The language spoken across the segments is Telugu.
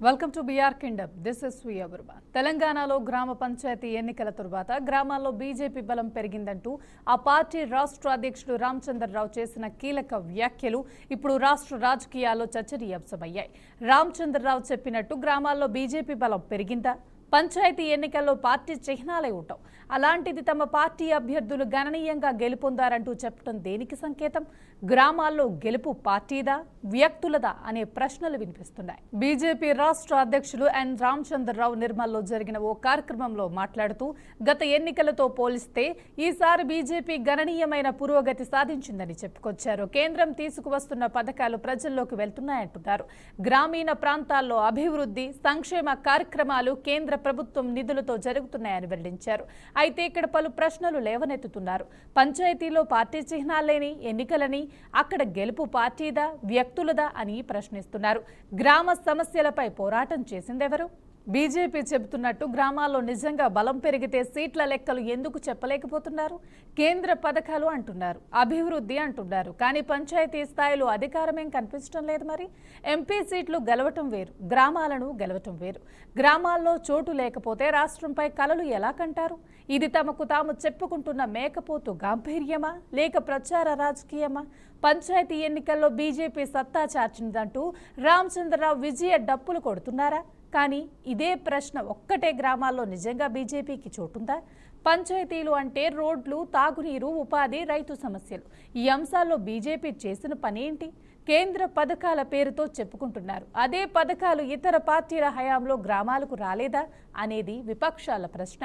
Welcome to BR Kingdom. This is we అబర్బా. తెలంగాణలో గ్రామ పంచాయతీ ఎన్నికల తరువాత గ్రామాల్లో బీజేపీ బలం పెరిగిందంటూ ఆ పార్టీ రాష్ట్ర అధ్యక్షుడు రామచంద్రరావు చేసిన కీలక వ్యాఖ్యలు ఇప్పుడు రాష్ట్ర రాజకీయాల్లో చర్చనీయాంశమయ్యాయి. రామచంద్రరావు చెప్పినట్టు గ్రామాల్లో బీజేపీ బలం పెరిగిందా? పంచాయతీ ఎన్నికల్లో పార్టీ చిహ్నాలే ఉంటాం, అలాంటిది తమ పార్టీ అభ్యర్థులు గణనీయంగా గెలుపొందారంటూ చెప్పడం దేనికి సంకేతం? గ్రామాల్లో గెలుపు పార్టీదా, వ్యక్తులదా అనే ప్రశ్నలు వినిపిస్తున్నాయి. బీజేపీ రాష్ట్ర అధ్యక్షులు ఎన్ రామచంద్రరావు నిర్మల్లో జరిగిన ఓ కార్యక్రమంలో మాట్లాడుతూ గత ఎన్నికలతో పోలిస్తే ఈసారి బీజేపీ గణనీయమైన పురోగతి సాధించిందని చెప్పుకొచ్చారు. కేంద్రం తీసుకువస్తున్న పథకాలు ప్రజల్లోకి వెళ్తున్నాయంటున్నారు. గ్రామీణ ప్రాంతాల్లో అభివృద్ధి, సంక్షేమ కార్యక్రమాలు కేంద్ర ప్రభుత్వం నిధులతో జరుగుతున్నాయని వెల్లడించారు. అయితే ఇక్కడ పలు ప్రశ్నలు లేవనెత్తుతున్నారు. పంచాయతీలో పార్టీ చిహ్నాలేని ఎన్నికలని, అక్కడ గెలుపు పార్టీదా, వ్యక్తులదా అని ప్రశ్నిస్తున్నారు. గ్రామ సమస్యలపై పోరాటం చేసిందెవరు? బీజేపీ చెబుతున్నట్టు గ్రామాల్లో నిజంగా బలం పెరిగితే సీట్ల లెక్కలు ఎందుకు చెప్పలేకపోతున్నారు? కేంద్ర పథకాలు అంటున్నారు, అభివృద్ధి అంటున్నారు, కానీ పంచాయతీ స్థాయిలో అధికారమేం కనిపించడం లేదు. మరి ఎంపీ సీట్లు గెలవటం వేరు, గ్రామాలను గెలవటం వేరు. గ్రామాల్లో చోటు లేకపోతే రాష్ట్రంపై కలలు ఎలా కంటారు? ఇది తమకు తాము చెప్పుకుంటున్న మేకపోతు గాంభీర్యమా, లేక ప్రచార రాజకీయమా? పంచాయతీ ఎన్నికల్లో బీజేపీ సత్తా చాచిందంటూ రామచంద్రరావు విజయ డప్పులు కొడుతున్నారా? కానీ ఇదే ప్రశ్న ఒక్కటే గ్రామాల్లో నిజంగా బీజేపీకి చోటుందా? పంచాయతీలు అంటే రోడ్లు, తాగునీరు, ఉపాధి, రైతు సమస్యలు. ఈ అంశాల్లో బీజేపీ చేసిన పనేంటి? కేంద్ర పథకాల పేరుతో చెప్పుకుంటున్నారు. అదే పథకాలు ఇతర పార్టీల హయాంలో గ్రామాలకు రాలేదా అనేది విపక్షాల ప్రశ్న.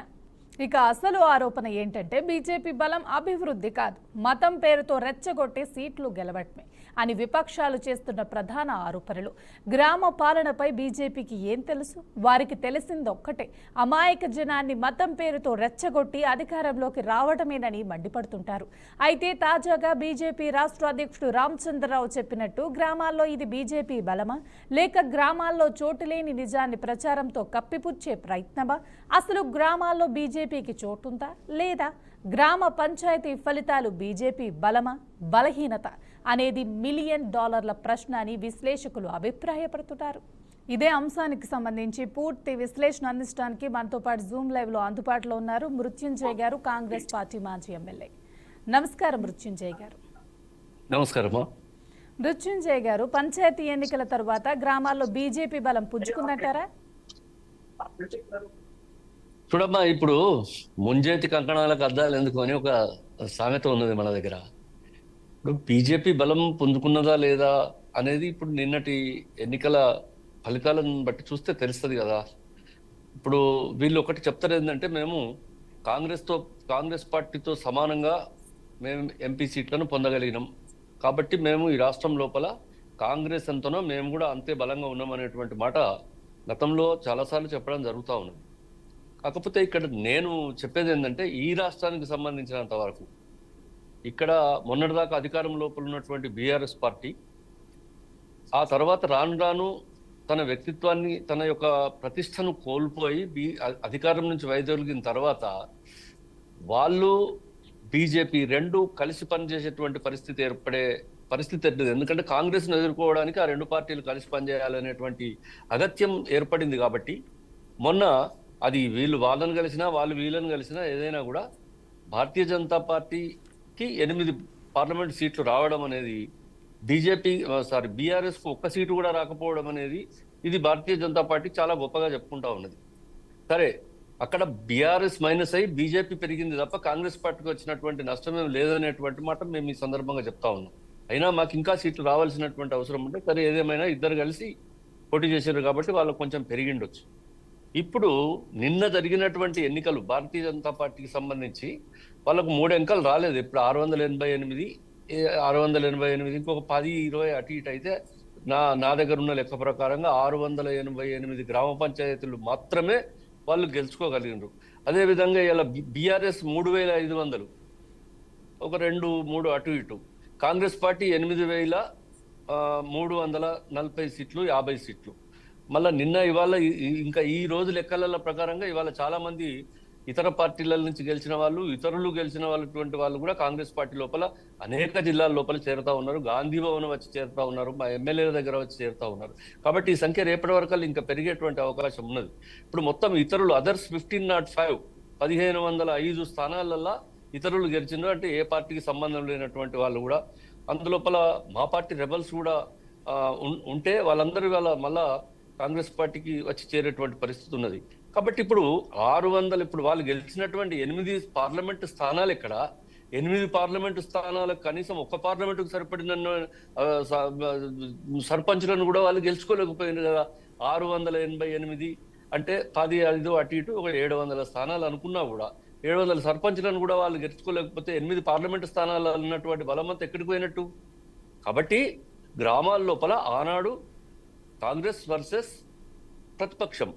ఇక అసలు ఆరోపణ ఏంటంటే బీజేపీ బలం అభివృద్ధి కాదు, మతం పేరుతో రెచ్చగొట్టి సీట్లు గెలవటమే అని విపక్షాలు చేస్తున్న ప్రధాన ఆరోపణలు. గ్రామ పాలనపై బీజేపీకి ఏం తెలుసు? వారికి తెలిసింది ఒక్కటే, అమాయక జనాన్ని మతం పేరుతో రెచ్చగొట్టి అధికారంలోకి రావడమేనని మండిపడుతుంటారు. అయితే తాజాగా బీజేపీ రాష్ట్ర అధ్యక్షుడు రామచంద్రరావు చెప్పినట్టు గ్రామాల్లో ఇది బీజేపీ బలమా, లేక గ్రామాల్లో చోటులేని నిజాన్ని ప్రచారంతో కప్పిపుచ్చే ప్రయత్నమా? అసలు గ్రామాల్లో బీజేపీకి చోటుందా లేదా? గ్రామ పంచాయతీ ఫలితాలు బీజేపీ బలమా, బలహీనత అనేది $1,000,000 ప్రశ్న అని విశ్లేషకులు అభిప్రాయపడుతున్నారు. ఇదే అంశానికి సంబంధించి పూర్తి విశ్లేషణ అందించడానికి మనతో పాటు జూమ్ లైవ్ లో అందుబాటులో ఉన్నారు మృత్యుంజయ్ గారు, కాంగ్రెస్ పార్టీ మాజీ ఎమ్మెల్యే. నమస్కారం మృత్యుంజయ్ గారు. నమస్కారం. మృత్యుంజయ్ గారు, పంచాయతీ ఎన్నికల తర్వాత గ్రామాల్లో బీజేపీ బలం పుంజుకుందంటారా? చూడమ్మా, ఇప్పుడు ముంజేతి కంకణాలకు అద్దాలు ఎందుకు అని ఒక సామెత ఉన్నది మన దగ్గర. ఇప్పుడు బీజేపీ బలం పొందుకున్నదా లేదా అనేది ఇప్పుడు నిన్నటి ఎన్నికల ఫలితాలను బట్టి చూస్తే తెలుస్తుంది కదా. ఇప్పుడు వీళ్ళు ఒకటి చెప్తారు ఏంటంటే, మేము కాంగ్రెస్ పార్టీతో సమానంగా మేము ఎంపీ సీట్లను పొందగలిగినాం, కాబట్టి మేము ఈ రాష్ట్రం లోపల కాంగ్రెస్ ఎంతనో మేము కూడా అంతే బలంగా ఉన్నాం అనేటువంటి మాట గతంలో చాలాసార్లు చెప్పడం జరుగుతూ ఉన్నది. కాకపోతే ఇక్కడ నేను చెప్పేది ఏంటంటే, ఈ రాష్ట్రానికి సంబంధించినంత వరకు ఇక్కడ మొన్నటిదాకా అధికారం లోపల ఉన్నటువంటి బీఆర్ఎస్ పార్టీ ఆ తర్వాత రాను రాను తన వ్యక్తిత్వాన్ని, తన యొక్క ప్రతిష్టను కోల్పోయి అధికారం నుంచి వైదొలిగిన తర్వాత వాళ్ళు బీజేపీ రెండు కలిసి పనిచేసేటువంటి పరిస్థితి ఏర్పడేది. ఎందుకంటే కాంగ్రెస్ను ఎదుర్కోవడానికి ఆ రెండు పార్టీలు కలిసి పనిచేయాలనేటువంటి అగత్యం ఏర్పడింది. కాబట్టి మొన్న అది వీళ్ళు వాళ్ళని కలిసినా వాళ్ళు వీళ్ళని కలిసినా ఏదైనా కూడా భారతీయ జనతా పార్టీకి 8 పార్లమెంట్ సీట్లు రావడం అనేది, బీఆర్ఎస్కు ఒక్క సీటు కూడా రాకపోవడం అనేది, ఇది భారతీయ జనతా పార్టీ చాలా గొప్పగా చెప్పుకుంటా ఉన్నది. సరే, అక్కడ బీఆర్ఎస్ మైనస్ అయ్యి బీజేపీ పెరిగింది తప్ప కాంగ్రెస్ పార్టీకి వచ్చినటువంటి నష్టమేం లేదనేటువంటి మాట మేము ఈ సందర్భంగా చెప్తా ఉన్నాం. అయినా మాకు ఇంకా సీట్లు రావాల్సినటువంటి అవసరం ఉంటే, సరే ఏదేమైనా ఇద్దరు కలిసి పోటీ చేశారు కాబట్టి వాళ్ళకు కొంచెం పెరిగిండొచ్చు. ఇప్పుడు నిన్న జరిగినటువంటి ఎన్నికలు భారతీయ జనతా పార్టీకి సంబంధించి వాళ్ళకు 3 అంకెలు రాలేదు. ఇప్పుడు 688 ఇంకొక 10-20 అటు ఇటు అయితే నా దగ్గర ఉన్న లెక్క ప్రకారంగా 688 గ్రామ పంచాయతీలు మాత్రమే వాళ్ళు గెలుచుకోగలిగినారు. అదేవిధంగా ఇలా బీఆర్ఎస్ 3,500, ఒక 2-3 అటు ఇటు. కాంగ్రెస్ పార్టీ 8,340 సీట్లు, 50 సీట్లు. మళ్ళీ నిన్న ఇవాళ ఇంకా ఈ రోజు లెక్కల ప్రకారంగా ఇవాళ చాలా మంది ఇతర పార్టీల నుంచి గెలిచిన వాళ్ళు, ఇతరులు గెలిచిన వాళ్ళటువంటి వాళ్ళు కూడా కాంగ్రెస్ పార్టీ లోపల అనేక జిల్లాల లోపల చేరుతా ఉన్నారు. గాంధీ భవన్ వచ్చి చేరుతా ఉన్నారు, మా ఎమ్మెల్యేల దగ్గర వచ్చి చేరుతా ఉన్నారు. కాబట్టి ఈ సంఖ్య రేపటి వరకు ఇంకా పెరిగేటువంటి అవకాశం ఉన్నది. ఇప్పుడు మొత్తం ఇతరులు అదర్స్ 1505 1505 స్థానాలల్లో ఇతరులు గెలిచిండ్రు. అంటే ఏ పార్టీకి సంబంధం లేనటువంటి వాళ్ళు కూడా అందులోపల మా పార్టీ రెబల్స్ కూడా ఉంటే వాళ్ళందరూ మళ్ళా కాంగ్రెస్ పార్టీకి వచ్చి చేరేటువంటి పరిస్థితి ఉన్నది. కాబట్టి ఇప్పుడు 600 ఇప్పుడు వాళ్ళు గెలిచినటువంటి 8 పార్లమెంటు స్థానాలు ఇక్కడ 8 పార్లమెంటు స్థానాలకు కనీసం ఒక్క పార్లమెంటుకు సరిపడిన సర్పంచులను కూడా వాళ్ళు గెలుచుకోలేకపోయింది కదా. 688 అంటే 15 అటు ఇటు ఒక 700 స్థానాలు అనుకున్నా కూడా 700 సర్పంచులను కూడా వాళ్ళు గెలుచుకోలేకపోతే 8 పార్లమెంటు స్థానాలు ఉన్నటువంటి బలమంతా ఎక్కడికి పోయినట్టు. కాబట్టి గ్రామాల లోపల ఆనాడు కాంగ్రెస్ వర్సెస్ ప్రతిపక్షం,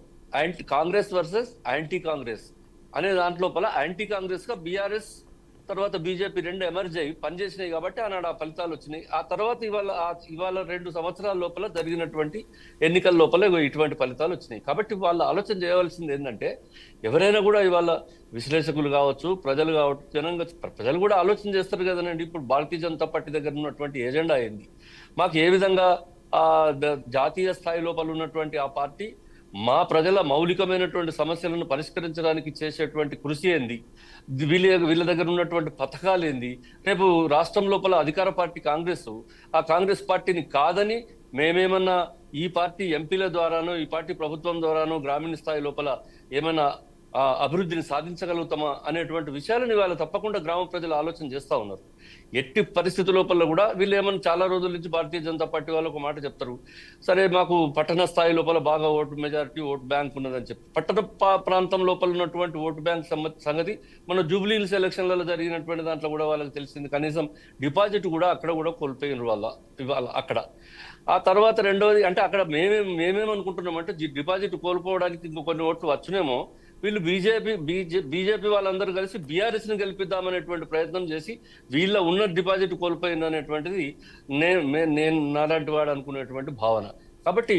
కాంగ్రెస్ వర్సెస్ యాంటీ కాంగ్రెస్ అనే దాంట్లోపల యాంటీ కాంగ్రెస్ గా బీఆర్ఎస్ తర్వాత బీజేపీ రెండు ఎమర్జ్ అయ్యి పనిచేసినాయి. కాబట్టి ఆనాడు ఆ ఫలితాలు వచ్చినాయి. ఆ తర్వాత ఇవాళ 2 సంవత్సరాల లోపల జరిగినటువంటి ఎన్నికల లోపల ఇటువంటి ఫలితాలు వచ్చినాయి. కాబట్టి వాళ్ళు ఆలోచన చేయవలసింది ఏంటంటే, ఎవరైనా కూడా ఇవాళ విశ్లేషకులు కావచ్చు, ప్రజలు కావచ్చు, ప్రజలు కూడా ఆలోచన చేస్తారు కదనండి. ఇప్పుడు భారతీయ జనతా పార్టీ దగ్గర ఉన్నటువంటి ఎజెండా ఏంది, మాకు ఏ విధంగా జాతీయ స్థాయి లోపల ఉన్నటువంటి ఆ పార్టీ మా ప్రజల మౌలికమైనటువంటి సమస్యలను పరిష్కరించడానికి చేసేటువంటి కృషి ఏంది, వీళ్ళ దగ్గర ఉన్నటువంటి పథకాలు ఏంది, రేపు రాష్ట్రం లోపల అధికార పార్టీ కాంగ్రెస్, ఆ కాంగ్రెస్ పార్టీని కాదని మేమేమన్నా ఈ పార్టీ ఎంపీల ద్వారానో ఈ పార్టీ ప్రభుత్వం ద్వారానో గ్రామీణ స్థాయి లోపల ఏమైనా అభివృద్ధిని సాధించగలుగుతామా అనేటువంటి విషయాలను వాళ్ళు తప్పకుండా గ్రామ ప్రజలు ఆలోచన చేస్తూ ఉన్నారు. ఎట్టి పరిస్థితుల లోపల కూడా వీళ్ళు ఏమన్నా చాలా రోజుల నుంచి భారతీయ జనతా పార్టీ వాళ్ళు ఒక మాట చెప్తారు, సరే మాకు పట్టణ స్థాయి లోపల బాగా మెజారిటీ ఓటు బ్యాంక్ ఉన్నదని చెప్పి. పట్టణ ప్రాంతం లోపల ఉన్నటువంటి ఓటు బ్యాంక్ సంగతి మన జూబ్లీ హిల్స్ ఎలక్షన్లలో జరిగినటువంటి దాంట్లో కూడా వాళ్ళకి తెలిసింది. కనీసం డిపాజిట్ కూడా అక్కడ కూడా కోల్పోయిన ఇవాళ అక్కడ. ఆ తర్వాత రెండోది అంటే అక్కడ మేమేమనుకుంటున్నామంటే డిపాజిట్ కోల్పోవడానికి ఇంకో కొన్ని ఓట్లు వచ్చునేమో, వీళ్ళు బీజేపీ వాళ్ళందరూ కలిసి బీఆర్ఎస్ ని గెలిపిద్దామనేటువంటి ప్రయత్నం చేసి వీళ్ళ ఉన్న డిపాజిట్ కోల్పోయింది అనేటువంటిది నేను నాలాంటి వాడు అనుకునేటువంటి భావన. కాబట్టి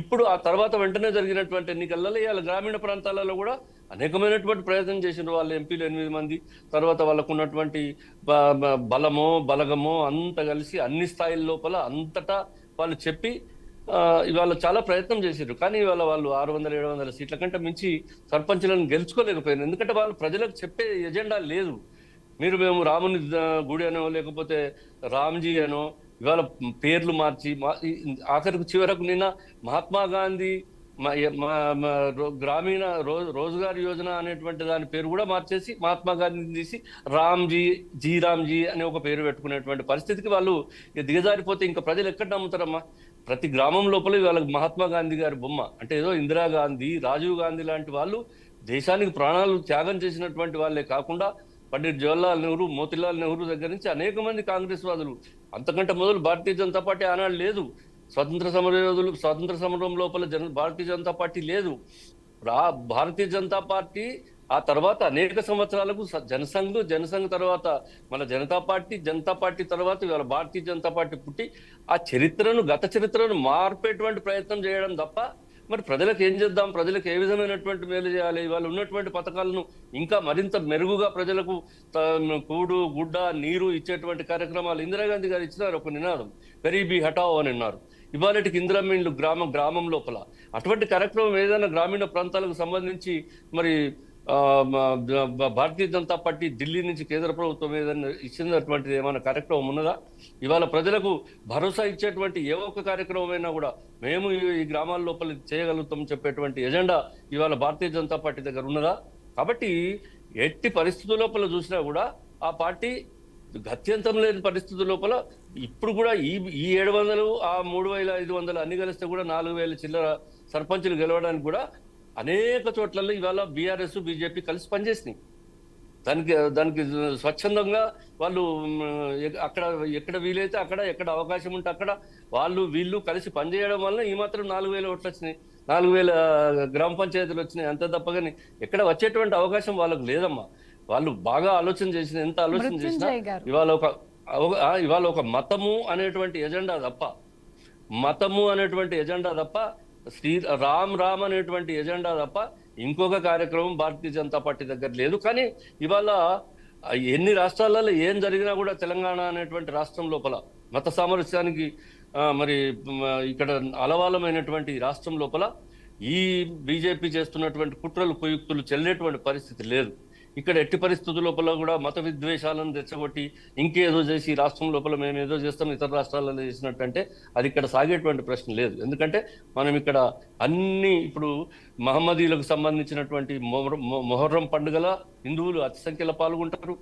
ఇప్పుడు ఆ తర్వాత వెంటనే జరిగినటువంటి ఎన్నికలలో ఇవాళ గ్రామీణ ప్రాంతాలలో కూడా అనేకమైనటువంటి ప్రయత్నం చేసిన వాళ్ళు ఎంపీలు 8 మంది, తర్వాత వాళ్ళకు ఉన్నటువంటి బలగమో అంతా కలిసి అన్ని స్థాయిల లోపల అంతటా వాళ్ళు చెప్పి ఇవాళ చాలా ప్రయత్నం చేశారు. కానీ ఇవాళ వాళ్ళు 600-700 సీట్ల కంటే మించి సర్పంచులను గెలుచుకోలేకపోయారు. ఎందుకంటే వాళ్ళు ప్రజలకు చెప్పే ఎజెండా లేదు. మేము రాముని గుడి అనో లేకపోతే రామ్జీ అనో ఇవాళ పేర్లు మార్చి ఆఖరికి చివరకు నిన్న మహాత్మా గాంధీ గ్రామీణ రోజ్గార్ యోజన అనేటువంటి దాని పేరు కూడా మార్చేసి మహాత్మా గాంధీని తీసి రామ్జీ అనే ఒక పేరు పెట్టుకునేటువంటి పరిస్థితికి వాళ్ళు దిగజారిపోతే ఇంకా ప్రజలు ఎక్కడ నమ్ముతారమ్మా? ప్రతి గ్రామం లోపల వాళ్ళకి మహాత్మా గాంధీ గారి బొమ్మ అంటే ఏదో ఇందిరాగాంధీ, రాజీవ్ గాంధీ లాంటి వాళ్ళు దేశానికి ప్రాణాలు త్యాగం చేసినటువంటి వాళ్ళే కాకుండా పండిట్ జవహర్లాల్ నెహ్రూ, మోతిలాల్ నెహ్రూ దగ్గర నుంచి అనేక మంది కాంగ్రెస్ వాదులు, అంతకంటే మొదలు భారతీయ జనతా పార్టీ ఆనాడు లేదు. స్వతంత్ర సమరం లోపల భారతీయ జనతా పార్టీ లేదు. భారతీయ జనతా పార్టీ ఆ తర్వాత అనేక సంవత్సరాలకు జనసంఘ్ తర్వాత మన జనతా పార్టీ తర్వాత ఇవాళ భారతీయ జనతా పార్టీ పుట్టి ఆ గత చరిత్రను మార్పేటువంటి ప్రయత్నం చేయడం తప్ప మరి ప్రజలకు ఏం చేద్దాం, ప్రజలకు ఏ విధమైనటువంటి మేలు చేయాలి, ఇవాళ ఉన్నటువంటి పథకాలను ఇంకా మరింత మెరుగుగా ప్రజలకు కూడు గుడ్డ నీరు ఇచ్చేటువంటి కార్యక్రమాలు ఇందిరాగాంధీ గారు ఇచ్చినారు. ఒక నినాదం గరీబీ హటావో అని అన్నారు. ఇవాళకి ఇందిరామిండ్లు గ్రామం లోపల అటువంటి కార్యక్రమం ఏదైనా గ్రామీణ ప్రాంతాలకు సంబంధించి మరి భారతీయ జనతా పార్టీ ఢిల్లీ నుంచి కేంద్ర ప్రభుత్వం ఏదైనా ఇచ్చినటువంటిది ఏమైనా కార్యక్రమం ఉన్నదా? ఇవాళ ప్రజలకు భరోసా ఇచ్చేటువంటి ఏ ఒక్క కార్యక్రమం అయినా కూడా మేము ఈ గ్రామాల లోపల చేయగలుగుతాం చెప్పేటువంటి ఎజెండా ఇవాళ భారతీయ జనతా పార్టీ దగ్గర ఉన్నదా? కాబట్టి ఎట్టి పరిస్థితుల లోపల చూసినా కూడా ఆ పార్టీ గత్యంతం లేని పరిస్థితుల లోపల ఇప్పుడు కూడా ఈ 700 ఆ 3500 అన్ని కలిస్తే కూడా 4000 చిల్లర సర్పంచులు గెలవడానికి కూడా అనేక చోట్లలో ఇవాళ బీఆర్ఎస్ బీజేపీ కలిసి పనిచేసినాయి. దానికి స్వచ్ఛందంగా వాళ్ళు అక్కడ ఎక్కడ వీలైతే అక్కడ, ఎక్కడ అవకాశం ఉంటే అక్కడ వీళ్ళు కలిసి పనిచేయడం వల్ల ఈ మాత్రం 4000 ఓట్లు వచ్చినాయి, 4000 గ్రామ పంచాయతీలు వచ్చినాయి. అంతే తప్పగాని ఎక్కడ వచ్చేటువంటి అవకాశం వాళ్ళకు లేదమ్మా. వాళ్ళు బాగా ఆలోచన చేసిన ఎంత ఆలోచన చేసినా ఇవాళ ఒక మతము అనేటువంటి ఎజెండా తప్ప రామ్ అనేటువంటి ఎజెండా తప్ప ఇంకొక కార్యక్రమం భారతీయ జనతా పార్టీ దగ్గర లేదు. కానీ ఇవాళ ఎన్ని రాష్ట్రాలలో ఏం జరిగినా కూడా తెలంగాణ అనేటువంటి రాష్ట్రం లోపల మత సామరస్యానికి మరి ఇక్కడ అలవాలమైనటువంటి రాష్ట్రం లోపల ఈ బీజేపీ చేస్తున్నటువంటి కుట్రలు కుయుక్తులు చెల్లేటువంటి పరిస్థితి లేదు. ఇక్కడ ఎట్టి పరిస్థితుల లోపల కూడా మత విద్వేషాలను తెచ్చగొట్టి ఇంకేదో చేసి రాష్ట్రం లోపల మేము ఏదో చేస్తాం ఇతర రాష్ట్రాలలో చేసినట్టంటే అది ఇక్కడ సాగేటువంటి ప్రశ్న లేదు. ఎందుకంటే మనం ఇక్కడ అన్ని ఇప్పుడు మహమ్మదీలకు సంబంధించినటువంటి మొహర్రం పండుగల హిందువులు అతి సంఖ్యలో పాల్గొంటారు.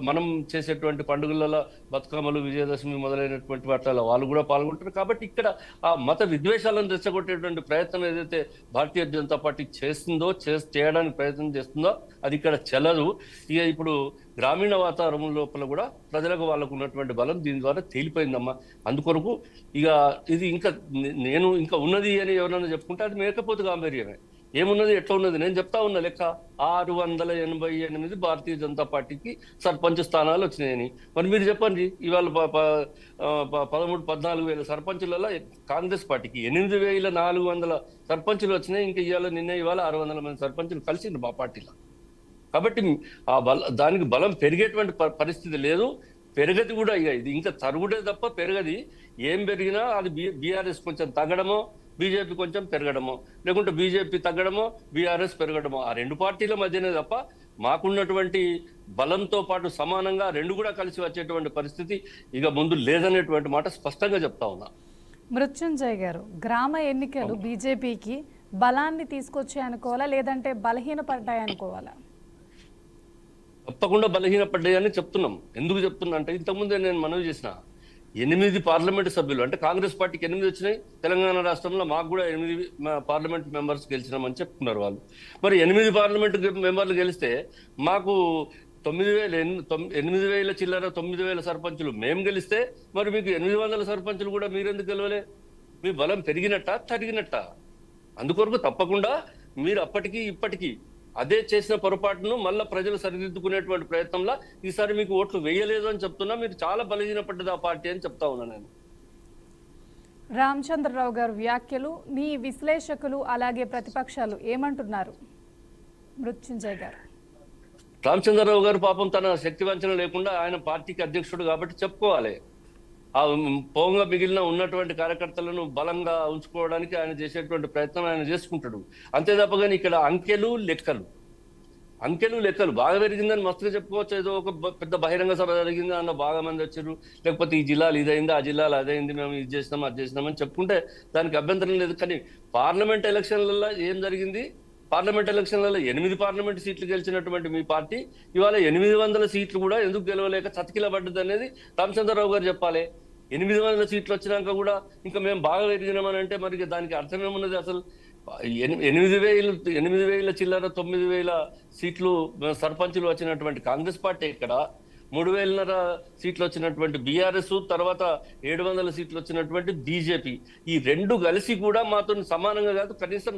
మనం చేసేటువంటి పండుగలలో బతుకమ్మలు, విజయదశమి మొదలైనటువంటి వాటిలో వాళ్ళు కూడా పాల్గొంటారు. కాబట్టి ఇక్కడ ఆ మత విద్వేషాలను తెచ్చగొట్టేటువంటి ప్రయత్నం ఏదైతే భారతీయ జనతా పార్టీ చేస్తుందో చేయడానికి ప్రయత్నం చేస్తుందో అది ఇక్కడ చెల్లదు. ఇక ఇప్పుడు గ్రామీణ వాతావరణం లోపల కూడా ప్రజలకు వాళ్ళకు ఉన్నటువంటి బలం దీని ద్వారా తేలిపోయిందమ్మా. అందుకొరకు ఇక ఇది నేను ఇంకా ఉన్నది అని ఎవరైనా చెప్పుకుంటే అది మేకపోతే గాంభీర్యమే. ఏమున్నది, ఎట్లా ఉన్నది నేను చెప్తా ఉన్నా లెక్క. 688 భారతీయ జనతా పార్టీకి సర్పంచ్ స్థానాలు వచ్చినాయని. మరి మీరు చెప్పండి, ఇవాళ 13-14 వేల సర్పంచులలో కాంగ్రెస్ పార్టీకి 8,400 సర్పంచులు వచ్చినాయి. ఇంకా ఇవాళ 600 మంది సర్పంచులు కలిసింది మా పార్టీలో. కాబట్టి దానికి బలం పెరిగేటువంటి పరిస్థితి లేదు. పెరగది కూడా ఇది ఇంకా తరుగుడే తప్ప పెరగది. ఏం పెరిగినా అది బీఆర్ఎస్ కొంచెం తగ్గడమో, బీజేపీ కొంచెం పెరగడమో, లేకుంటే బీజేపీ తగ్గడమో, బీఆర్ఎస్ పెరగడమో, ఆ రెండు పార్టీల మధ్యనే తప్ప మాకున్నటువంటి బలంతో పాటు సమానంగా రెండు కూడా కలిసి వచ్చేటువంటి పరిస్థితి ఇక ముందు లేదనేటువంటి మాట స్పష్టంగా చెప్తా ఉన్నా. మృత్యుంజయ్ గారు, గ్రామ ఎన్నికలు బీజేపీకి బలాన్ని తీసుకొచ్చాయి అనుకోవాలా, లేదంటే బలహీనపడ్డాయి అనుకోవాలా? తప్పకుండా బలహీనపడ్డాయని చెప్తున్నాం. ఎందుకు చెప్తున్నా అంటే ఇంతకుముందే నేను మనవి చేసిన 8 పార్లమెంటు సభ్యులు అంటే కాంగ్రెస్ పార్టీకి 8 వచ్చినాయి. తెలంగాణ రాష్ట్రంలో మాకు కూడా 8 పార్లమెంట్ మెంబర్స్ గెలిచినామని చెప్తున్నారు వాళ్ళు. మరి 8 పార్లమెంటు మెంబర్లు గెలిస్తే మాకు 8,000 చిల్లర 9,000 సర్పంచులు మేము గెలిస్తే మరి మీకు 800 సర్పంచులు కూడా మీరెందుకు గెలవలే? మీ బలం పెరిగినట్ట తరిగినట్ట? అందుకొరకు తప్పకుండా మీరు అప్పటికి ఇప్పటికీ అదే చేసిన పొరపాటును మళ్ళా ప్రజలు సరిదిద్దుకునేటువంటి ప్రయత్నంలో ఈసారి మీకు ఓట్లు వేయలేదు అని చెప్తున్నా. మీరు చాలా బలహీనపడ్డది ఆ పార్టీ అని చెప్తా ఉన్నా నేను. రామచంద్రరావు గారు వ్యాఖ్యలు మీ విశ్లేషకులు అలాగే ప్రతిపక్షాలు ఏమంటున్నారు? మృత్యుంజయ్ గారు, రామచంద్రరావు గారు పాపం తన శక్తి వంచన లేకుండా ఆయన పార్టీకి అధ్యక్షుడు కాబట్టి చెప్పుకోవాలి. ఆ పోంగా మిగిలిన ఉన్నటువంటి కార్యకర్తలను బలంగా ఉంచుకోవడానికి ఆయన చేసేటువంటి ప్రయత్నం ఆయన చేసుకుంటాడు. అంతే తప్పగాని ఇక్కడ అంకెలు లెక్కలు బాగా పెరిగిందని మస్తుగా చెప్పుకోవచ్చు. ఏదో ఒక పెద్ద బహిరంగ సభ జరిగింది, అందులో బాగా మంది వచ్చారు, లేకపోతే ఈ జిల్లాలు ఇదైంది, ఆ జిల్లాలు అదైంది, మేము ఇది చేసినాం అది చేసినామని చెప్పుకుంటే దానికి అభ్యంతరం లేదు. కానీ పార్లమెంట్ ఎలక్షన్లలో ఏం జరిగింది? పార్లమెంట్ ఎలక్షన్లలో 8 పార్లమెంట్ సీట్లు గెలిచినటువంటి మీ పార్టీ ఇవాళ 800 సీట్లు కూడా ఎందుకు గెలవలేక చతికిలబడ్డది అనేది రామచంద్రరావు గారు చెప్పాలి. 800 సీట్లు వచ్చినాక కూడా ఇంకా మేము బాగా పెరిగినామని అంటే మరి దానికి అర్థం ఏమున్నది? అసలు 8,000 చిల్లర 9,000 సీట్లు సర్పంచులు వచ్చినటువంటి కాంగ్రెస్ పార్టీ ఇక్కడ, 3,500 సీట్లు వచ్చినటువంటి బీఆర్ఎస్, తర్వాత 700 సీట్లు వచ్చినటువంటి బీజేపీ, ఈ రెండు కలిసి కూడా మాతో సమానంగా కాదు, కనీసం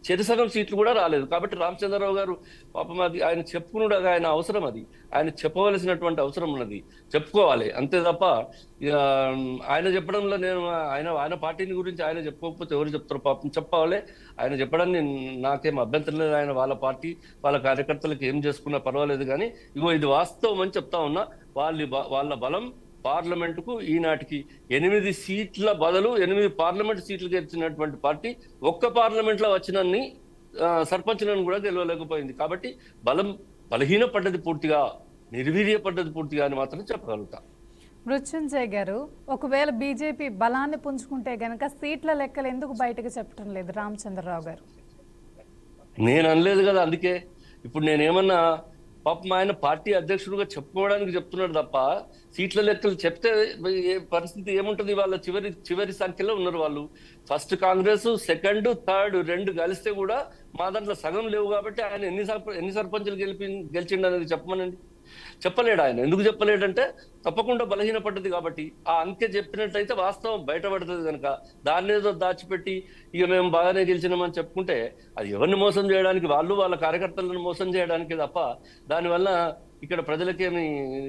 చెరిసగం సీట్లు కూడా రాలేదు. కాబట్టి రామచంద్రరావు గారు పాపం అది ఆయన చెప్పుకున్నాడు, ఆయన అవసరం, అది ఆయన చెప్పవలసినటువంటి అవసరం ఉన్నది, చెప్పుకోవాలి అంతే తప్ప ఆయన చెప్పడంలో నేను ఆయన పార్టీని గురించి ఆయన చెప్పుకోకపోతే ఎవరు చెప్తారు? పాపం చెప్పాలి. ఆయన చెప్పడాన్ని నాకేం అభ్యంతరం లేదు. ఆయన వాళ్ళ పార్టీ వాళ్ళ కార్యకర్తలకు ఏం చేసుకున్నా పర్వాలేదు. కానీ ఇది వాస్తవం అని చెప్తా ఉన్నా. వాళ్ళ బలం పార్లమెంటుకు ఈనాటికి 8 సీట్ల బదులు 8 పార్లమెంట్ సీట్లు గెలిచినటువంటి పార్టీ ఒక్క పార్లమెంట్ లో వచ్చినన్ని సర్పంచులను కూడా గెలవలేకపోయింది. కాబట్టి బలహీనపడ్డది పూర్తిగా, నిర్వీర్యపడ్డది పూర్తిగా అని మాత్రం చెప్పగలుగుతా. మృత్యుంజయ్ గారు, ఒకవేళ బీజేపీ బలాన్ని పుంజుకుంటే గనక సీట్ల లెక్కలు ఎందుకు బయటకు చెప్పడం లేదు రామచంద్రరావు గారు? నేను అనలేదు కదా. అందుకే ఇప్పుడు నేనేమన్నా పాపం ఆయన పార్టీ అధ్యక్షుడుగా చెప్పుకోవడానికి చెప్తున్నాడు తప్ప సీట్ల లెక్కలు చెప్తే పరిస్థితి ఏముంటుంది? వాళ్ళ చివరి సంఖ్యలో ఉన్నారు వాళ్ళు. ఫస్ట్ కాంగ్రెస్, సెకండ్, థర్డ్ రెండు కలిస్తే కూడా మా దాంట్లో సగం లేవు. కాబట్టి ఆయన ఎన్ని సర్పంచులు గెలిచిండు అనేది చెప్పమనండి. చెప్పలేడు ఆయన. ఎందుకు చెప్పలేడంటే తప్పకుండా బలహీనపడ్డది కాబట్టి. ఆ అంకె చెప్పినట్టయితే వాస్తవం బయటపడుతుంది కనుక దాన్ని ఏదో దాచిపెట్టి ఇక మేము బాగానే గెలిచినామని చెప్పుకుంటే అది ఎవరిని మోసం చేయడానికి, వాళ్ళ కార్యకర్తలను మోసం చేయడానికి తప్ప దానివల్ల ఇక్కడ ప్రజలకేమి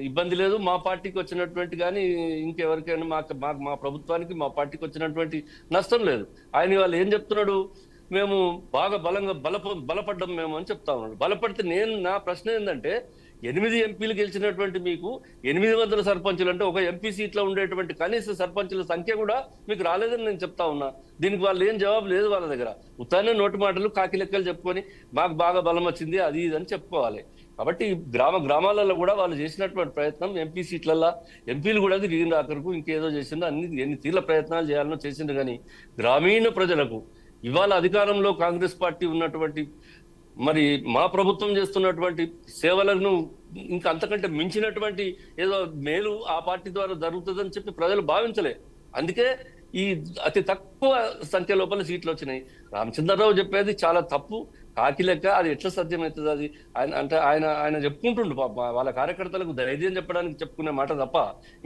ఇబ్బంది లేదు. మా పార్టీకి వచ్చినటువంటి కానీ ఇంకెవరికైనా మా ప్రభుత్వానికి మా పార్టీకి వచ్చినటువంటి నష్టం లేదు. ఆయన వాళ్ళు ఏం చెప్తున్నాడు? మేము బాగా బలంగా బలపడ్డం మేము అని చెప్తా ఉన్నాడు. బలపడితే నా ప్రశ్న ఏంటంటే 8 ఎంపీలు గెలిచినటువంటి మీకు 800 సర్పంచులు అంటే ఒక ఎంపీ సీట్లో ఉండేటువంటి కనీస సర్పంచుల సంఖ్య కూడా మీకు రాలేదని నేను చెప్తా ఉన్నా. దీనికి వాళ్ళు ఏం జవాబు లేదు వాళ్ళ దగ్గర. ఉత్తానే నోటి మాటలు కాకి లెక్కలు చెప్పుకొని మాకు బాగా బలం వచ్చింది అది ఇది అని చెప్పుకోవాలి. కాబట్టి గ్రామాలలో కూడా వాళ్ళు చేసినటువంటి ప్రయత్నం ఎంపీ సీట్లల్లో ఎంపీలు కూడా తిరిగిన ఆఖరుకు ఇంకేదో చేసిందో ఎన్ని తీర్ల ప్రయత్నాలు చేయాలనో చేసిండు. కానీ గ్రామీణ ప్రజలకు ఇవాళ అధికారంలో కాంగ్రెస్ పార్టీ ఉన్నటువంటి మరి మా ప్రభుత్వం చేస్తున్నటువంటి సేవలను ఇంకా అంతకంటే మించినటువంటి ఏదో మేలు ఆ పార్టీ ద్వారా జరుగుతుందని చెప్పి ప్రజలు భావించలే. అందుకే ఈ అతి తక్కువ సంఖ్య లోపల సీట్లు వచ్చినాయి. రామచంద్రరావు చెప్పేది చాలా తప్పు, కాకి లెక్క. అది ఎట్లా సాధ్యమవుతుంది? అది ఆయన చెప్పుకుంటుండు వాళ్ళ కార్యకర్తలకు ధైర్యం చెప్పడానికి చెప్పుకునే మాట తప్ప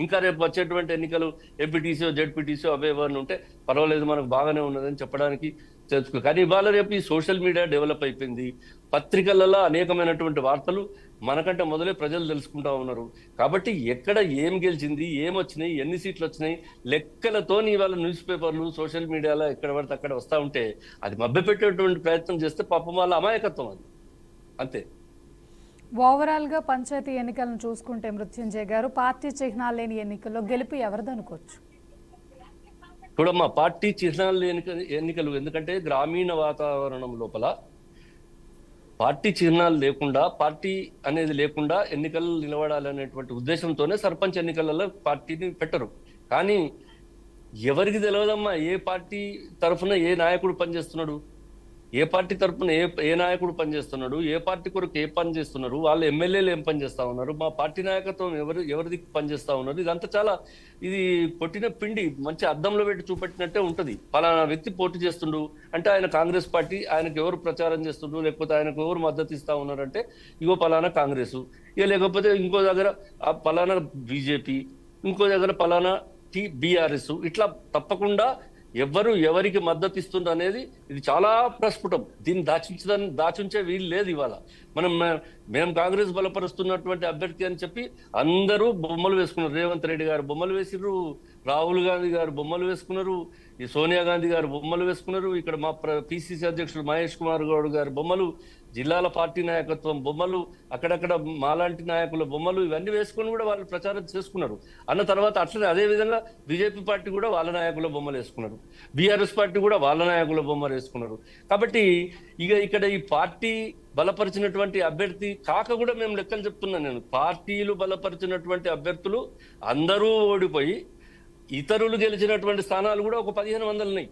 ఇంకా రేపు వచ్చేటువంటి ఎన్నికలు ఎంపీటీసీ జెడ్పీటీసీ అవే ఎవరిని ఉంటే పర్వాలేదు మనకు బాగానే ఉన్నదని చెప్పడానికి తెలుసుకో. కానీ ఇవాళ రేపు ఈ సోషల్ మీడియా డెవలప్ అయిపోయింది. పత్రికలలో అనేకమైనటువంటి వార్తలు మనకంటే మొదలే ప్రజలు తెలుసుకుంటా ఉన్నారు. కాబట్టి ఎక్కడ ఏం గెలిచింది, ఏం వచ్చినాయి, ఎన్ని సీట్లు వచ్చినాయి లెక్కలతో ఇవాళ న్యూస్ పేపర్లు సోషల్ మీడియాలో ఎక్కడ పడితే అక్కడ వస్తూ ఉంటే అది మభ్యపెట్టేటువంటి ప్రయత్నం చేస్తే పాపం వాళ్ళ అమాయకత్వం అది అంతే. ఓవరాల్ గా పంచాయతీ ఎన్నికలను చూసుకుంటే మృత్యుంజయ్ గారు, పార్టీ చిహ్నాలు లేని ఎన్నికల్లో గెలుపు ఎవరిదనుకోవచ్చు? చూడమ్మా, పార్టీ చిహ్నాలు లేని ఎన్నికలు ఎందుకంటే గ్రామీణ వాతావరణం లోపల పార్టీ చిహ్నాలు లేకుండా, పార్టీ అనేది లేకుండా ఎన్నికలు నిలబడాలనేటువంటి ఉద్దేశంతోనే సర్పంచ్ ఎన్నికలలో పార్టీని పెట్టరు. కానీ ఎవరికి తెలియదమ్మా ఏ పార్టీ తరఫున ఏ నాయకుడు పనిచేస్తున్నాడు, ఏ పార్టీ తరఫున ఏ నాయకుడు పనిచేస్తున్నాడు, ఏ పార్టీ కొరకు ఏ పని చేస్తున్నారు, వాళ్ళు ఎమ్మెల్యేలు ఏం పని చేస్తా ఉన్నారు, మా పార్టీ నాయకత్వం ఎవరిది పనిచేస్తా ఉన్నారు. ఇదంతా చాలా ఇది కొట్టిన పిండి మంచి అద్దంలో పెట్టి చూపెట్టినట్టే ఉంటది. పలానా వ్యక్తి పోటీ చేస్తుండు అంటే ఆయన కాంగ్రెస్ పార్టీ, ఆయనకు ఎవరు ప్రచారం చేస్తుండ్రు లేకపోతే ఆయనకు ఎవరు మద్దతు ఇస్తా ఉన్నారంటే ఇగో పలానా కాంగ్రెస్, ఇక లేకపోతే ఇంకో దగ్గర పలానా బీజేపీ, ఇంకో దగ్గర పలానా బీఆర్ఎస్. ఇట్లా తప్పకుండా ఎవరికి మద్దతు ఇస్తుంది అనేది ఇది చాలా ప్రస్ఫుటం. దీన్ని దాచుంచే వీలు లేదు. ఇవాళ మేము కాంగ్రెస్ బలపరుస్తున్నటువంటి అభ్యర్థి అని చెప్పి అందరూ బొమ్మలు వేసుకున్నారు. రేవంత్ రెడ్డి గారు బొమ్మలు వేసిర్రు, రాహుల్ గాంధీ గారు బొమ్మలు వేసుకున్నారు, ఈ సోనియా గాంధీ గారు బొమ్మలు వేసుకున్నారు, ఇక్కడ మా పిసిసి అధ్యక్షుడు మహేష్ కుమార్ గౌడ్ గారు బొమ్మలు, జిల్లాల పార్టీ నాయకత్వం బొమ్మలు, అక్కడక్కడ మాలాంటి నాయకుల బొమ్మలు, ఇవన్నీ వేసుకొని కూడా వాళ్ళు ప్రచారం చేసుకున్నారు. అన్న తర్వాత అట్లనే అదే విధంగా బీజేపీ పార్టీ కూడా వాళ్ళ నాయకుల బొమ్మలు వేసుకున్నారు, బీఆర్ఎస్ పార్టీ కూడా వాళ్ళ నాయకుల బొమ్మలు వేసుకున్నారు. కాబట్టి ఇక్కడ ఈ పార్టీ బలపరిచినటువంటి అభ్యర్థి కాక కూడా మేము లెక్కలు చెప్తున్నాను నేను. పార్టీలు బలపరిచినటువంటి అభ్యర్థులు అందరూ ఓడిపోయి ఇతరులు గెలిచినటువంటి స్థానాలు కూడా ఒక 1500 ఉన్నాయి.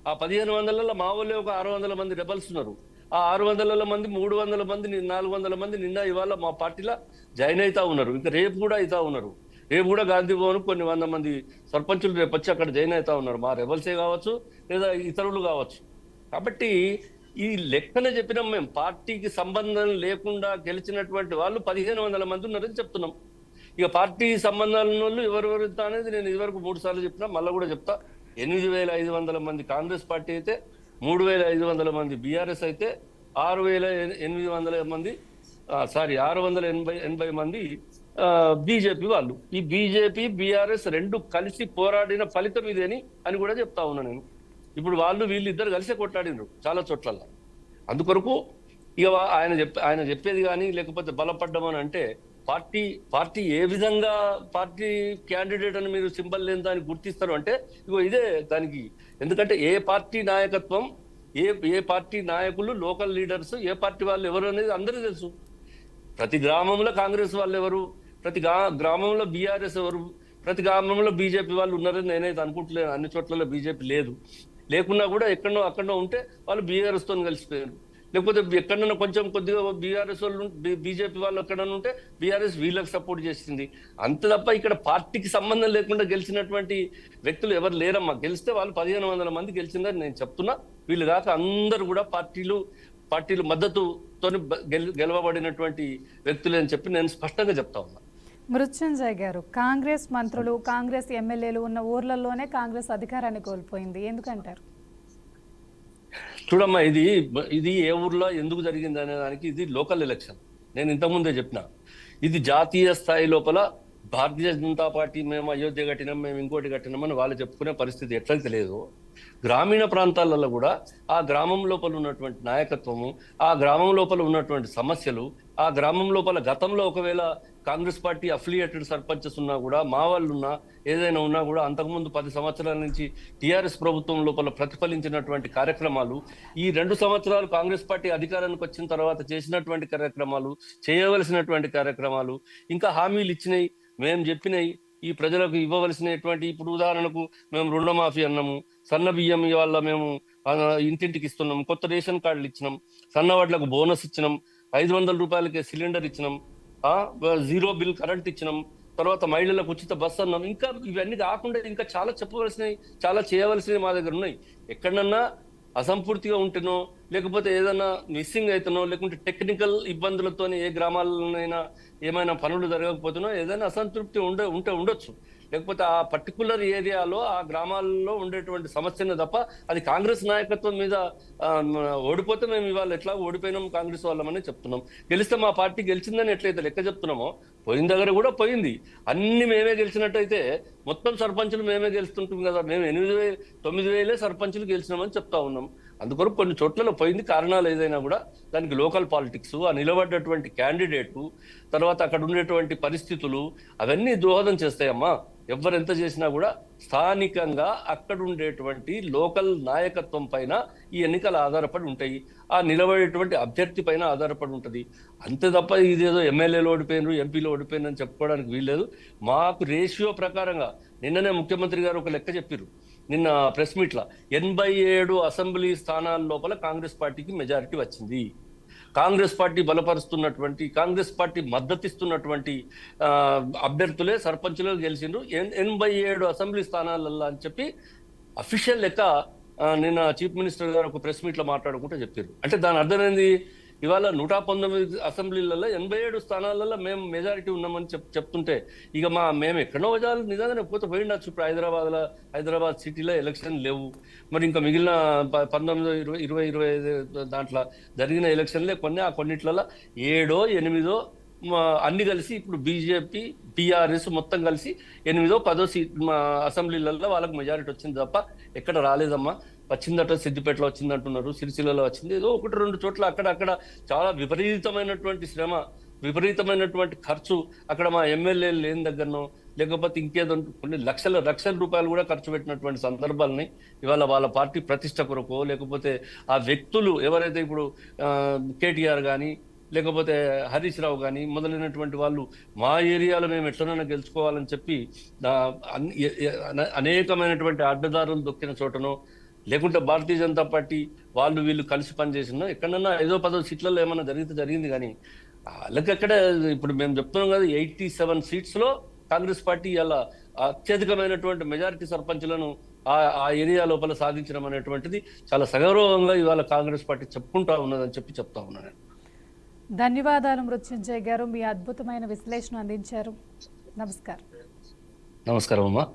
ఆ 1500లలో మా వాళ్ళే ఒక 600 మంది రెబల్స్ ఉన్నారు. ఆ 600 మంది 300 మంది 400 మంది నిన్న ఇవాళ మా పార్టీలో జాయిన్ అవుతా ఉన్నారు. ఇంకా రేపు కూడా అవుతా ఉన్నారు. రేపు కూడా గాంధీ భవన్ కొన్ని 100 మంది సర్పంచులు రేపు వచ్చి అక్కడ జాయిన్ అవుతా ఉన్నారు. మా రెబల్సే కావచ్చు లేదా ఇతరులు కావచ్చు. కాబట్టి ఈ లెక్కన చెప్పినాం మేము. పార్టీకి సంబంధం లేకుండా గెలిచినటువంటి వాళ్ళు 1500 మంది ఉన్నారని చెప్తున్నాం. ఇక పార్టీ సంబంధాలు ఉన్న వాళ్ళు ఎవరెవరు అనేది నేను ఇదివరకు 3 సార్లు చెప్పినా, మళ్ళీ కూడా చెప్తా. 8500 మంది కాంగ్రెస్ పార్టీ అయితే, 3500 మంది బీఆర్ఎస్ అయితే, 6800 మంది 680 మంది బీజేపీ వాళ్ళు. ఈ బీజేపీ బీఆర్ఎస్ రెండు కలిసి పోరాడిన ఫలితం ఇదేని అని కూడా చెప్తా ఉన్నా నేను. ఇప్పుడు వీళ్ళిద్దరు కలిసే కొట్లాడినరు చాలా చోట్ల. అందుకొరకు ఇక ఆయన చెప్పేది కానీ లేకపోతే బలపడ్డం అని అంటే పార్టీ ఏ విధంగా పార్టీ క్యాండిడేట్ అని మీరు సింబల్ లేని దాన్ని గుర్తిస్తారు అంటే ఇగో ఇదే దానికి. ఎందుకంటే ఏ పార్టీ నాయకత్వం, ఏ పార్టీ నాయకులు, లోకల్ లీడర్స్, ఏ పార్టీ వాళ్ళు ఎవరు అనేది అందరికీ తెలుసు. ప్రతి గ్రామంలో కాంగ్రెస్ వాళ్ళు ఎవరు, ప్రతి గ్రామంలో బీఆర్ఎస్ ఎవరు, ప్రతి గ్రామంలో బీజేపీ వాళ్ళు ఉన్నారని నేనైతే అనుకుంటలేను. అన్ని చోట్ల బీజేపీ లేదు. లేకున్నా కూడా ఎక్కడో అక్కడో ఉంటే వాళ్ళు బీఆర్ఎస్ తో కలిసిపోయారు. లేకపోతే ఎక్కడన్నా కొద్దిగా బీఆర్ఎస్ వాళ్ళు బీజేపీ వాళ్ళు ఎక్కడన్నా ఉంటే బీఆర్ఎస్ వీళ్ళకి సపోర్ట్ చేసింది. అంత తప్ప ఇక్కడ పార్టీకి సంబంధం లేకుండా గెలిచినటువంటి వ్యక్తులు ఎవరు లేరమ్మా. గెలిస్తే వాళ్ళు 1500 మంది గెలిచిందని నేను చెప్తున్నా. వీళ్ళు కాక అందరూ కూడా పార్టీలు మద్దతుతో గెలవబడినటువంటి వ్యక్తులు అని చెప్పి నేను స్పష్టంగా చెప్తా ఉన్నా. మృత్యుంజయ్ గారు, కాంగ్రెస్ మంత్రులు, కాంగ్రెస్ ఎమ్మెల్యేలు ఉన్న ఊర్లలోనే కాంగ్రెస్ అధికారాన్ని కోల్పోయింది, ఎందుకంటారు? చూడమ్మా, ఇది ఏ ఊర్లో ఎందుకు జరిగింది అనే దానికి ఇది లోకల్ ఎలక్షన్. నేను ఇంతకుముందే చెప్పిన, ఇది జాతీయ స్థాయి లోపల భారతీయ జనతా పార్టీ మేము అయోధ్య కట్టినాం, మేము ఇంకోటి కట్టినామని వాళ్ళు చెప్పుకునే పరిస్థితి ఎట్లయితే లేదు. గ్రామీణ ప్రాంతాలలో కూడా ఆ గ్రామం లోపల ఉన్నటువంటి నాయకత్వము, ఆ గ్రామం లోపల ఉన్నటువంటి సమస్యలు, ఆ గ్రామం లోపల గతంలో ఒకవేళ కాంగ్రెస్ పార్టీ అఫిలియేటెడ్ సర్పంచెస్ ఉన్నా కూడా, మా వాళ్ళు ఉన్నా, ఏదైనా ఉన్నా కూడా అంతకుముందు 10 సంవత్సరాల నుంచి టీఆర్ఎస్ ప్రభుత్వం లోపల ప్రతిఫలించినటువంటి కార్యక్రమాలు, ఈ 2 సంవత్సరాలు కాంగ్రెస్ పార్టీ అధికారానికి వచ్చిన తర్వాత చేసినటువంటి కార్యక్రమాలు, చేయవలసినటువంటి కార్యక్రమాలు, ఇంకా హామీలు ఇచ్చినాయి, మేము చెప్పినాయి, ఈ ప్రజలకు ఇవ్వవలసినటువంటి, ఇప్పుడు ఉదాహరణకు మేము రుణమాఫీ అన్నాము, సన్న బియ్యం ఇవాళ మేము ఇంటింటికి ఇస్తున్నాం, కొత్త రేషన్ కార్డులు ఇచ్చినాం, సన్నవాట్లకు బోనస్ ఇచ్చినాం, 500 రూపాయలకే సిలిండర్ ఇచ్చినాం, జీరో బిల్ కరెంట్ ఇచ్చినాం, తర్వాత మహిళలకు ఉచిత బస్సు అన్నాం. ఇంకా ఇవన్నీ కాకుండా ఇంకా చాలా చెప్పవలసినవి, చాలా చేయవలసినవి మా దగ్గర ఉన్నాయి. ఎక్కడన్నా అసంపూర్తిగా ఉంటేనో, లేకపోతే ఏదైనా మిస్సింగ్ అయితేనో, లేకుంటే టెక్నికల్ ఇబ్బందులతో ఏ గ్రామాలనైనా ఏమైనా పనులు జరగకపోతేనో ఏదైనా అసంతృప్తి ఉంటే ఉండొచ్చు. లేకపోతే ఆ పర్టికులర్ ఏరియాలో, ఆ గ్రామాల్లో ఉండేటువంటి సమస్యను తప్ప అది కాంగ్రెస్ నాయకత్వం మీద ఓడిపోతే మేము ఇవాళ ఎట్లా ఓడిపోయినాం కాంగ్రెస్ వాళ్ళమని చెప్తున్నాం. గెలిస్తే మా పార్టీ గెలిచిందని ఎట్లయితే లెక్క చెప్తున్నామో, పోయిన దగ్గర కూడా పోయింది. అన్ని మేమే గెలిచినట్టయితే మొత్తం సర్పంచులు మేమే గెలుస్తుంటాం కదా. మేము 9,000 సర్పంచులు గెలిచినామని చెప్తా ఉన్నాం. అందుకొరకు కొన్ని చోట్లలో పోయింది. కారణాలు ఏదైనా కూడా దానికి లోకల్ పాలిటిక్స్, ఆ నిలబడ్డటువంటి క్యాండిడేటు, తర్వాత అక్కడ ఉండేటువంటి పరిస్థితులు, అవన్నీ దోహదం చేస్తాయమ్మా. ఎవరెంత చేసినా కూడా స్థానికంగా అక్కడ ఉండేటువంటి లోకల్ నాయకత్వం పైన ఈ ఎన్నికలు ఆధారపడి ఉంటాయి. ఆ నిలబడేటువంటి అభ్యర్థి పైన ఆధారపడి ఉంటుంది. అంతే తప్ప ఇదేదో ఎమ్మెల్యేలు ఓడిపోయినారు, ఎంపీలు ఓడిపోయినారు అని చెప్పుకోవడానికి వీల్లేదు. మాకు రేషియో ప్రకారంగా నిన్ననే ముఖ్యమంత్రి గారు ఒక లెక్క చెప్పారు నిన్న ప్రెస్ మీట్లా, 87 అసెంబ్లీ స్థానాల లోపల కాంగ్రెస్ పార్టీకి మెజారిటీ వచ్చింది. కాంగ్రెస్ పార్టీ బలపరుస్తున్నటువంటి, కాంగ్రెస్ పార్టీ మద్దతిస్తున్నటువంటి అభ్యర్థులే సర్పంచులు గెలిచిండ్రు 87 అసెంబ్లీ స్థానాలలో అని చెప్పి అఫీషియల్ లెక్క నిన్న చీఫ్ మినిస్టర్ గారు ఒక ప్రెస్ మీట్ లో మాట్లాడుకుంటూ చెప్పారు. అంటే దాని అర్థమైంది, ఇవాళ 119 అసెంబ్లీలలో 87 స్థానాలలో మేము మెజారిటీ ఉన్నామని చెప్తుంటే ఇక మేము ఎక్కడో వజాలు నిజంగానే పోయిండొచ్చు. ఇప్పుడు హైదరాబాద్ సిటీలో ఎలక్షన్ లేవు. మరి ఇంకా మిగిలిన 19, 20, 25 దాంట్లో జరిగిన ఎలక్షన్లే కొన్నిట్లలో 7, 8 అన్ని కలిసి ఇప్పుడు బీజేపీ, టీఆర్ఎస్ మొత్తం కలిసి 8, 10 అసెంబ్లీలలో వాళ్ళకి మెజారిటీ వచ్చింది తప్ప ఎక్కడ రాలేదమ్మా. వచ్చిందట, సిద్దిపేటలో వచ్చిందంటున్నారు, సిరిసిల్లలో వచ్చింది, ఏదో 1-2 చోట్ల అక్కడక్కడ చాలా విపరీతమైనటువంటి శ్రమ, విపరీతమైనటువంటి ఖర్చు, అక్కడ మా ఎమ్మెల్యేలు లేని దగ్గరనో లేకపోతే ఇంకేదో కొన్ని లక్షల రూపాయలు కూడా ఖర్చు పెట్టినటువంటి సందర్భాలని ఇవాళ వాళ్ళ పార్టీ ప్రతిష్ట కొరకో, లేకపోతే ఆ వ్యక్తులు ఎవరైతే ఇప్పుడు కేటీఆర్ కానీ, లేకపోతే హరీష్ రావు కానీ మొదలైనటువంటి వాళ్ళు మా ఏరియాలో మేము ఎట్లనైనా గెలుచుకోవాలని చెప్పి అనేకమైనటువంటి అడ్డదారులు దొక్కిన చోటనో, లేకుంటే భారతీయ జనతా పార్టీ వాళ్ళు వీళ్ళు కలిసి పనిచేసినా ఎక్కడన్నా 5-10 సీట్లలో ఏమన్నా జరిగింది కానీ వాళ్ళకి ఎక్కడ. ఇప్పుడు మేము చెప్తున్నాం కదా, 87 సీట్స్ లో కాంగ్రెస్ పార్టీ అలా అత్యధికమైనటువంటి మెజారిటీ సర్పంచులను ఆ ఏరియా లోపల సాధించడం అనేటువంటిది చాలా సగౌరవంగా ఇవాళ కాంగ్రెస్ పార్టీ చెప్పుకుంటా ఉన్నదని చెప్తా ఉన్నాను. ధన్యవాదాలు మృత్యుంజయ్ గారు, మీ అద్భుతమైన విశ్లేషణ అందించారు. నమస్కారం. నమస్కారం అమ్మా.